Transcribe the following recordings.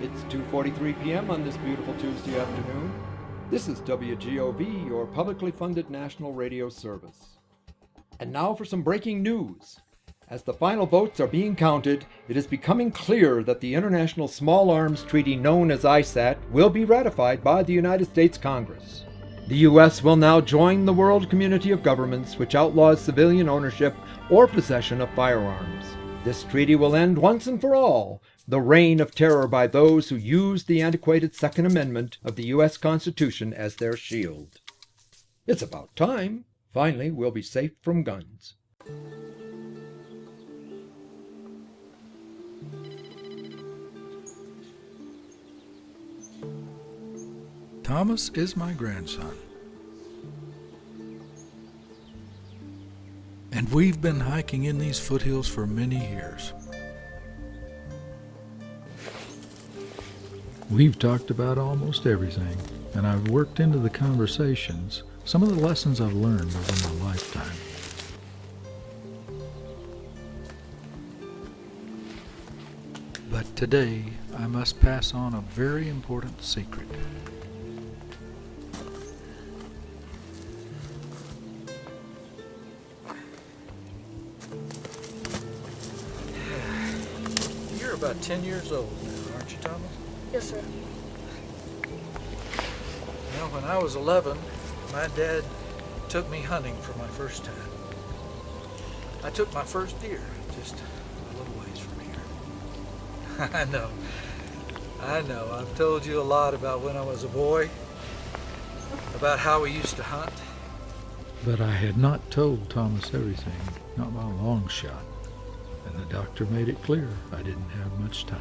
It's 2:43 p.m. on this beautiful Tuesday afternoon. This is WGOV, your publicly funded national radio service. And now for some breaking news. As the final votes are being counted, it is becoming clear that the International Small Arms Treaty known as ISAT will be ratified by the United States Congress. The U.S. will now join the world community of governments which outlaws civilian ownership or possession of firearms. This treaty will end once and for all the reign of terror by those who use the antiquated Second Amendment of the U.S. Constitution as their shield. It's about time. Finally, we'll be safe from guns. Thomas is my grandson. And we've been hiking in these foothills for many years. We've talked about almost everything, and I've worked into the conversations some of the lessons I've learned over my lifetime. But today, I must pass on a very important secret. You're about 10 years old now, aren't you, Thomas? Yes, sir. Well, when I was 11, my dad took me hunting for my first time. I took my first deer just a little ways from here. I know. I've told you a lot about when I was a boy, about how we used to hunt. But I had not told Thomas everything, not by a long shot. And the doctor made it clear I didn't have much time.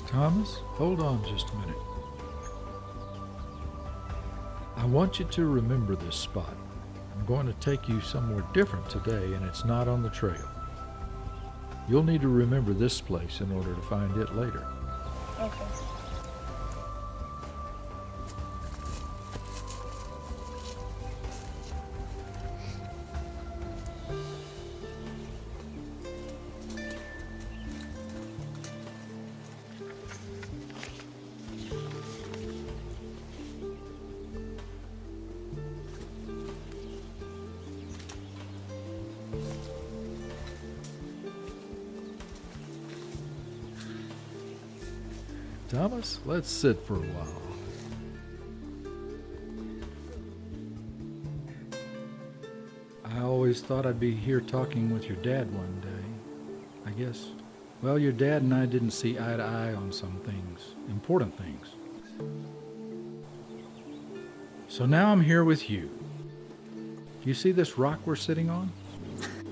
Thomas, hold on just a minute. I want you to remember this spot. I'm going to take you somewhere different today, and it's not on the trail. You'll need to remember this place in order to find it later. Okay. Thomas, let's sit for a while. I always thought I'd be here talking with your dad one day. I guess, well, your dad and I didn't see eye to eye on some things, important things. So now I'm here with you. Do you see this rock we're sitting on?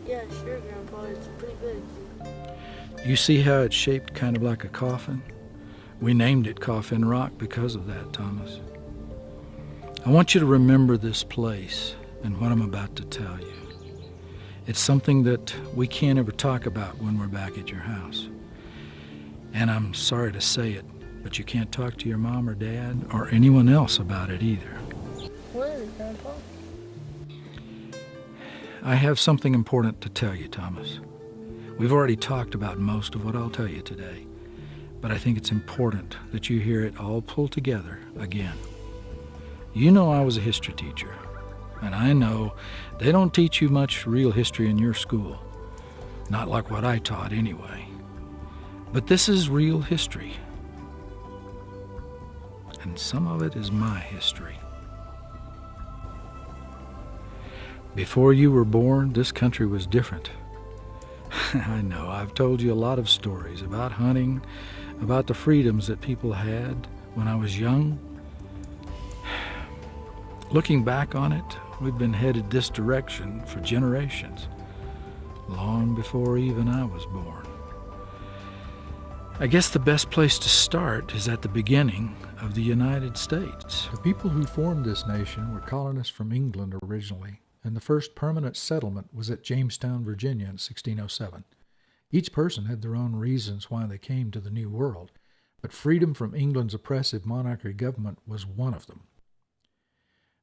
Yeah, sure, Grandpa. It's pretty big. You see how it's shaped kind of like a coffin? We named it Coffin Rock because of that, Thomas. I want you to remember this place and what I'm about to tell you. It's something that we can't ever talk about when we're back at your house. And I'm sorry to say it, but you can't talk to your mom or dad or anyone else about it either. What is it, Grandpa? I have something important to tell you, Thomas. We've already talked about most of what I'll tell you today. But I think it's important that you hear it all pulled together again. You know I was a history teacher, and I know they don't teach you much real history in your school. Not like what I taught anyway. But this is real history. And some of it is my history. Before you were born, this country was different. I know, I've told you a lot of stories about hunting, about the freedoms that people had when I was young. Looking back on it, we've been headed this direction for generations, long before even I was born. I guess the best place to start is at the beginning of the United States. The people who formed this nation were colonists from England originally, and the first permanent settlement was at Jamestown, Virginia in 1607. Each person had their own reasons why they came to the New World, but freedom from England's oppressive monarchy government was one of them.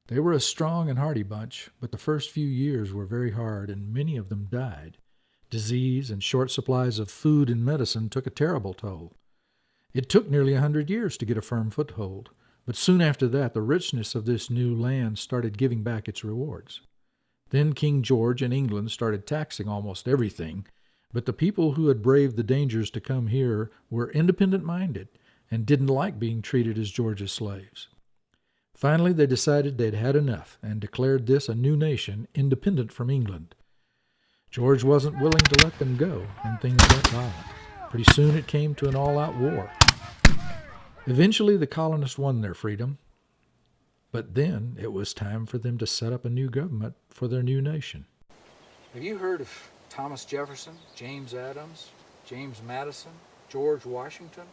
They were a strong and hardy bunch, but the first few years were very hard, and many of them died. Disease and short supplies of food and medicine took a terrible toll. It took nearly 100 years to get a firm foothold, but soon after that the richness of this new land started giving back its rewards. Then King George and England started taxing almost everything, but the people who had braved the dangers to come here were independent-minded and didn't like being treated as George's slaves. Finally, they decided they'd had enough and declared this a new nation, independent from England. George wasn't willing to let them go, and things went violent. Pretty soon it came to an all-out war. Eventually, the colonists won their freedom, but then it was time for them to set up a new government for their new nation. Have you heard of Thomas Jefferson, James Adams, James Madison, George Washington?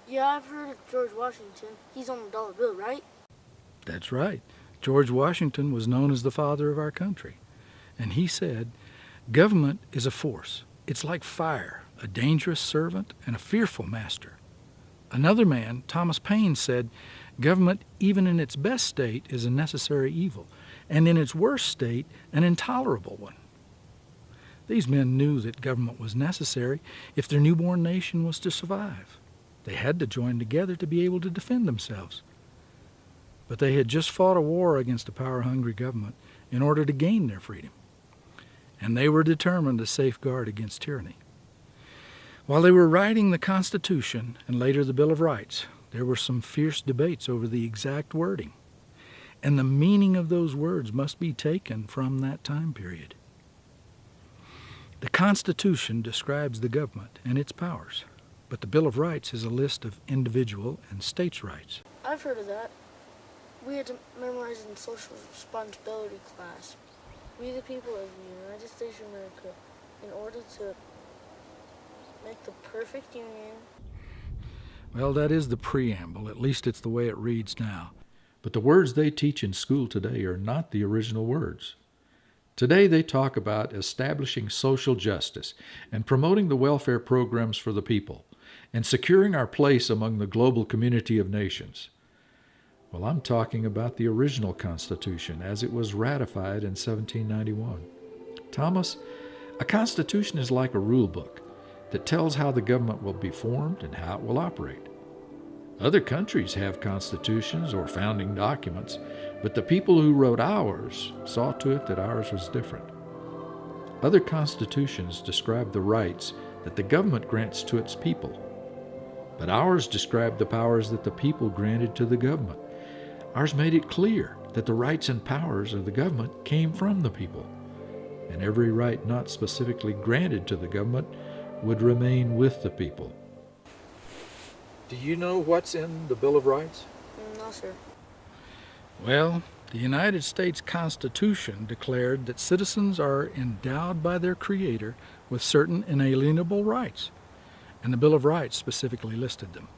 Yeah, I've heard of George Washington. He's on the dollar bill, right? That's right. George Washington was known as the father of our country. And he said, "Government is a force. It's like fire, a dangerous servant and a fearful master." Another man, Thomas Paine, said, "Government, even in its best state, is a necessary evil, and in its worst state, an intolerable one." These men knew that government was necessary if their newborn nation was to survive. They had to join together to be able to defend themselves. But they had just fought a war against a power-hungry government in order to gain their freedom, and they were determined to safeguard against tyranny. While they were writing the Constitution and later the Bill of Rights, there were some fierce debates over the exact wording, and the meaning of those words must be taken from that time period. The Constitution describes the government and its powers, but the Bill of Rights is a list of individual and states' rights. I've heard of that. We had to memorize in social responsibility class. We the people of the United States of America, in order to make the perfect union. Well, that is the preamble. At least it's the way it reads now. But the words they teach in school today are not the original words. Today they talk about establishing social justice and promoting the welfare programs for the people and securing our place among the global community of nations. Well, I'm talking about the original Constitution as it was ratified in 1791. Thomas, a constitution is like a rule book that tells how the government will be formed and how it will operate. Other countries have constitutions or founding documents, but the people who wrote ours saw to it that ours was different. Other constitutions describe the rights that the government grants to its people, but ours describe the powers that the people granted to the government. Ours made it clear that the rights and powers of the government came from the people, and every right not specifically granted to the government would remain with the people. Do you know what's in the Bill of Rights? No, sir. Well, the United States Constitution declared that citizens are endowed by their Creator with certain inalienable rights, and the Bill of Rights specifically listed them.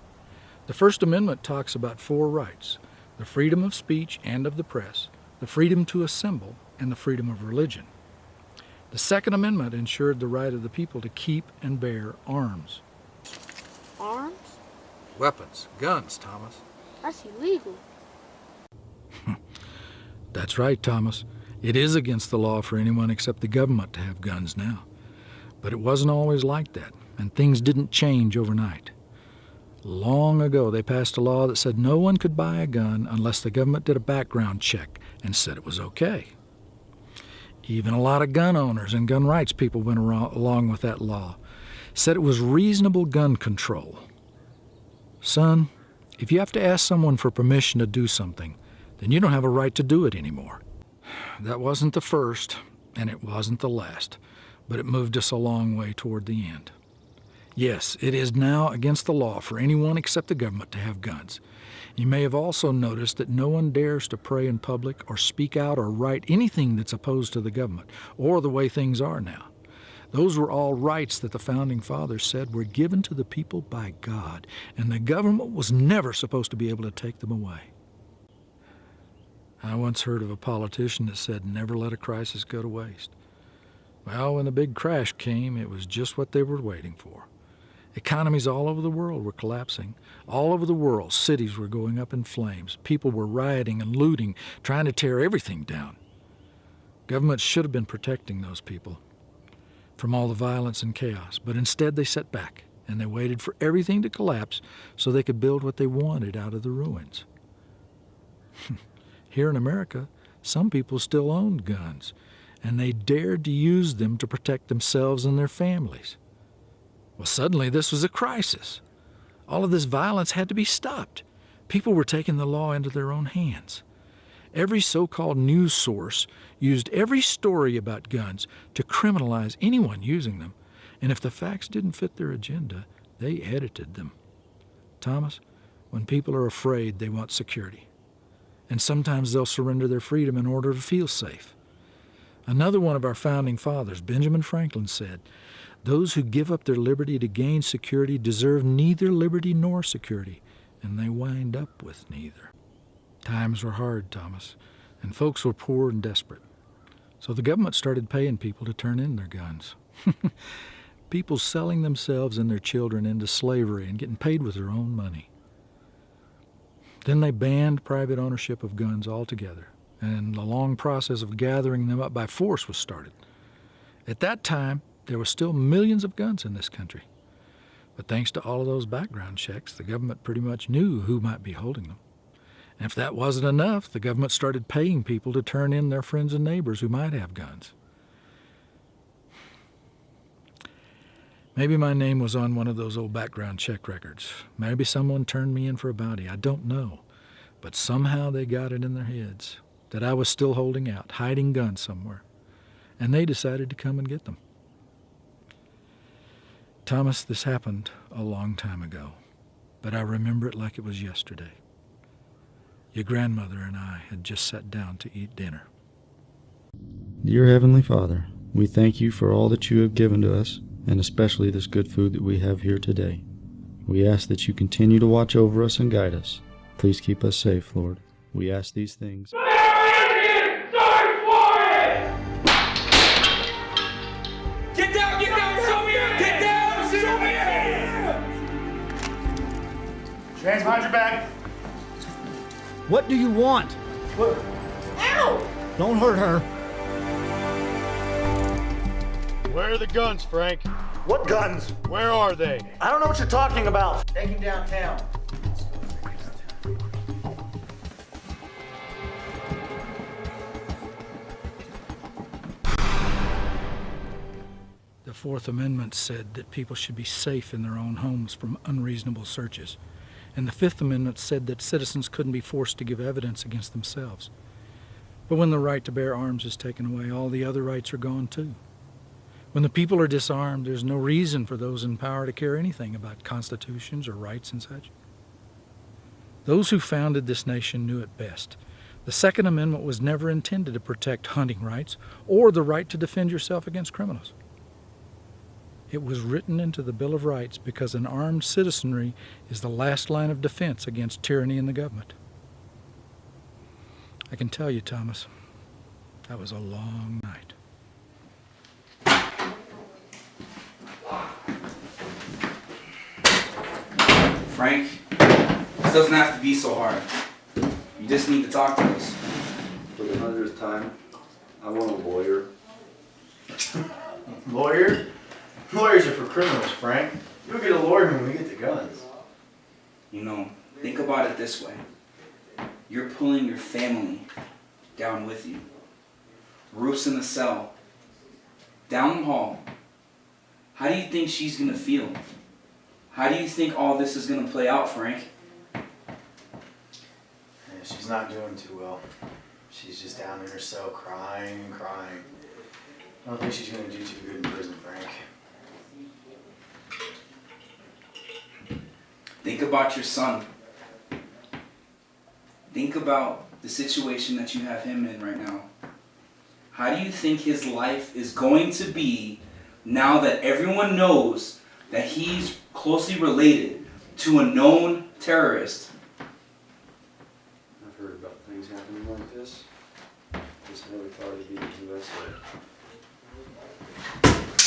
The First Amendment talks about 4 rights: the freedom of speech and of the press, the freedom to assemble, and the freedom of religion. The Second Amendment ensured the right of the people to keep and bear arms. Arms? Weapons, guns, Thomas. That's illegal. That's right, Thomas. It is against the law for anyone except the government to have guns now. But it wasn't always like that, and things didn't change overnight. Long ago, they passed a law that said no one could buy a gun unless the government did a background check and said it was okay. Even a lot of gun owners and gun rights people went along with that law, said it was reasonable gun control. Son, if you have to ask someone for permission to do something, then you don't have a right to do it anymore. That wasn't the first, and it wasn't the last, but it moved us a long way toward the end. Yes, it is now against the law for anyone except the government to have guns. You may have also noticed that no one dares to pray in public or speak out or write anything that's opposed to the government or the way things are now. Those were all rights that the Founding Fathers said were given to the people by God, and the government was never supposed to be able to take them away. I once heard of a politician that said, "Never let a crisis go to waste." Well, when the big crash came, it was just what they were waiting for. Economies all over the world were collapsing. All over the world, cities were going up in flames. People were rioting and looting, trying to tear everything down. Governments should have been protecting those people from all the violence and chaos, but instead they sat back and they waited for everything to collapse so they could build what they wanted out of the ruins. Here in America, some people still owned guns, and they dared to use them to protect themselves and their families. Well, suddenly this was a crisis. All of this violence had to be stopped. People were taking the law into their own hands. Every so-called news source used every story about guns to criminalize anyone using them, and if the facts didn't fit their agenda, they edited them. Thomas, when people are afraid, they want security. And sometimes they'll surrender their freedom in order to feel safe. Another one of our founding fathers, Benjamin Franklin, said, "Those who give up their liberty to gain security deserve neither liberty nor security, and they wind up with neither." Times were hard, Thomas, and folks were poor and desperate. So the government started paying people to turn in their guns. People selling themselves and their children into slavery and getting paid with their own money. Then they banned private ownership of guns altogether, and the long process of gathering them up by force was started. At that time, there were still millions of guns in this country. But thanks to all of those background checks, the government pretty much knew who might be holding them. And if that wasn't enough, the government started paying people to turn in their friends and neighbors who might have guns. Maybe my name was on one of those old background check records. Maybe someone turned me in for a bounty. I don't know. But somehow they got it in their heads that I was still holding out, hiding guns somewhere. And they decided to come and get them. Thomas, this happened a long time ago, but I remember it like it was yesterday. Your grandmother and I had just sat down to eat dinner. Dear Heavenly Father, we thank you for all that you have given to us, and especially this good food that we have here today. We ask that you continue to watch over us and guide us. Please keep us safe, Lord. We ask these things. Get down, show me your Get down, show me your James, behind your back. What do you want? What? Ow! Don't hurt her. Where are the guns, Frank? What guns? Where are they? I don't know what you're talking about. Take him downtown. The Fourth Amendment said that people should be safe in their own homes from unreasonable searches. And the Fifth Amendment said that citizens couldn't be forced to give evidence against themselves. But when the right to bear arms is taken away, all the other rights are gone too. When the people are disarmed, there's no reason for those in power to care anything about constitutions or rights and such. Those who founded this nation knew it best. The Second Amendment was never intended to protect hunting rights or the right to defend yourself against criminals. It was written into the Bill of Rights because an armed citizenry is the last line of defense against tyranny in the government. I can tell you, Thomas, that was a long night. Frank, this doesn't have to be so hard. You just need to talk to us. For the 100th time, I want a lawyer. Lawyer? Lawyers are for criminals, Frank. You'll get a lawyer when we get the guns. You know, think about it this way. You're pulling your family down with you. Ruth's in the cell. Down the hall. How do you think she's going to feel? How do you think all this is going to play out, Frank? Yeah, she's not doing too well. She's just down in her cell crying and crying. I don't think she's going to do too good in prison, Frank. Think about your son. Think about the situation that you have him in right now. How do you think his life is going to be now that everyone knows that he's closely related to a known terrorist? I've heard about things happening like this. Just never thought it'd be the USA.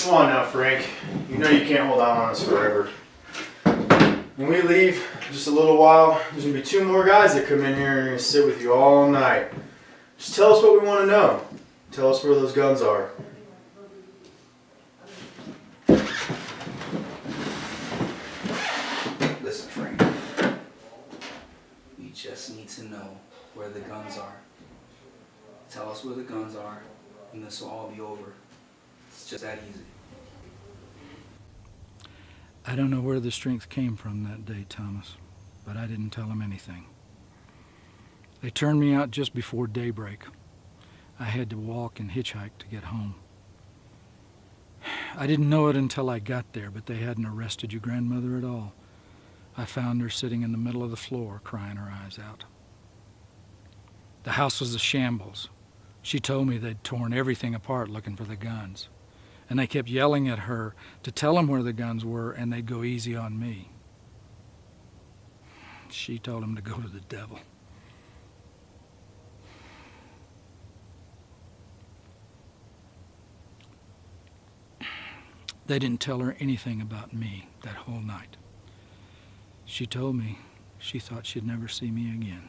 Come on now, Frank. You know you can't hold out on us forever. When we leave, just a little while, there's gonna be 2 more guys that come in here and are gonna sit with you all night. Just tell us what we want to know. Tell us where those guns are. Listen, Frank. We just need to know where the guns are. Tell us where the guns are, and this will all be over. It's just that easy. I don't know where the strength came from that day, Thomas, but I didn't tell them anything. They turned me out just before daybreak. I had to walk and hitchhike to get home. I didn't know it until I got there, but they hadn't arrested your grandmother at all. I found her sitting in the middle of the floor, crying her eyes out. The house was a shambles. She told me they'd torn everything apart looking for the guns. And they kept yelling at her to tell them where the guns were, and they'd go easy on me. She told them to go to the devil. They didn't tell her anything about me that whole night. She told me she thought she'd never see me again.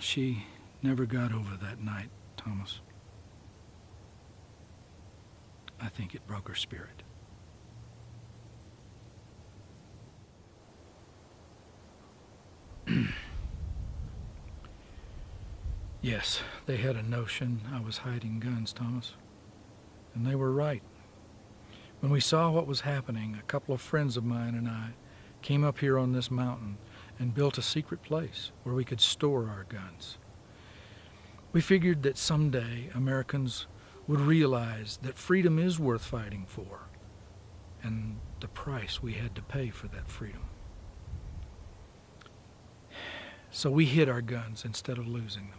She never got over that night, Thomas. I think it broke her spirit. Yes, they had a notion I was hiding guns, Thomas. And they were right. When we saw what was happening, a couple of friends of mine and I came up here on this mountain and built a secret place where we could store our guns. We figured that someday Americans would realize that freedom is worth fighting for, and the price we had to pay for that freedom. So we hid our guns instead of losing them.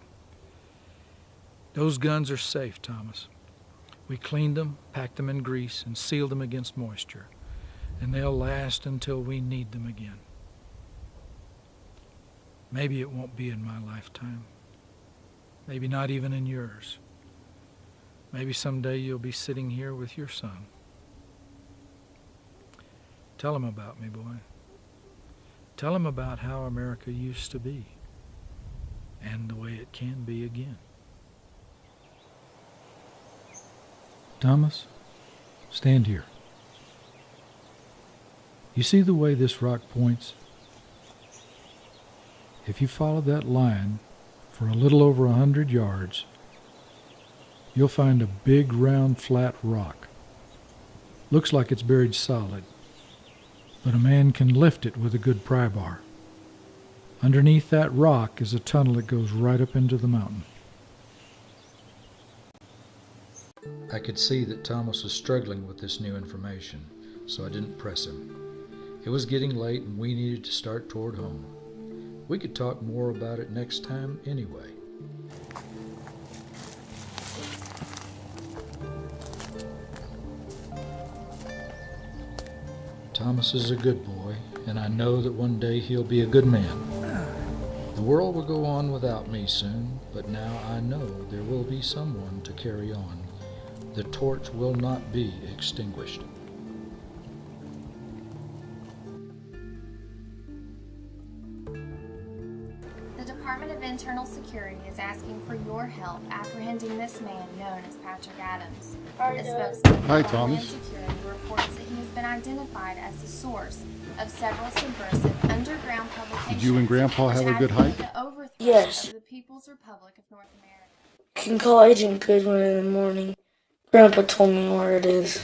Those guns are safe, Thomas. We cleaned them, packed them in grease, and sealed them against moisture, and they'll last until we need them again. Maybe it won't be in my lifetime. Maybe not even in yours. Maybe someday you'll be sitting here with your son. Tell him about me, boy. Tell him about how America used to be and the way it can be again. Thomas, stand here. You see the way this rock points? If you follow that line for a little over 100 yards, you'll find a big, round, flat rock. Looks like it's buried solid, but a man can lift it with a good pry bar. Underneath that rock is a tunnel that goes right up into the mountain. I could see that Thomas was struggling with this new information, so I didn't press him. It was getting late and we needed to start toward home. We could talk more about it next time anyway. Thomas is a good boy, and I know that one day he'll be a good man. The world will go on without me soon, but now I know there will be someone to carry on. The torch will not be extinguished. The Department of Internal Security is asking for your help apprehending this man known as Patrick Adams. A spokesman for Homeland Security reports that he has been identified as the source of several subversive underground publications. Did you and Grandpa have a good hike? Yes. Of the People's Republic of North America. You can call Agent Goodwin in the morning. Grandpa told me where it is.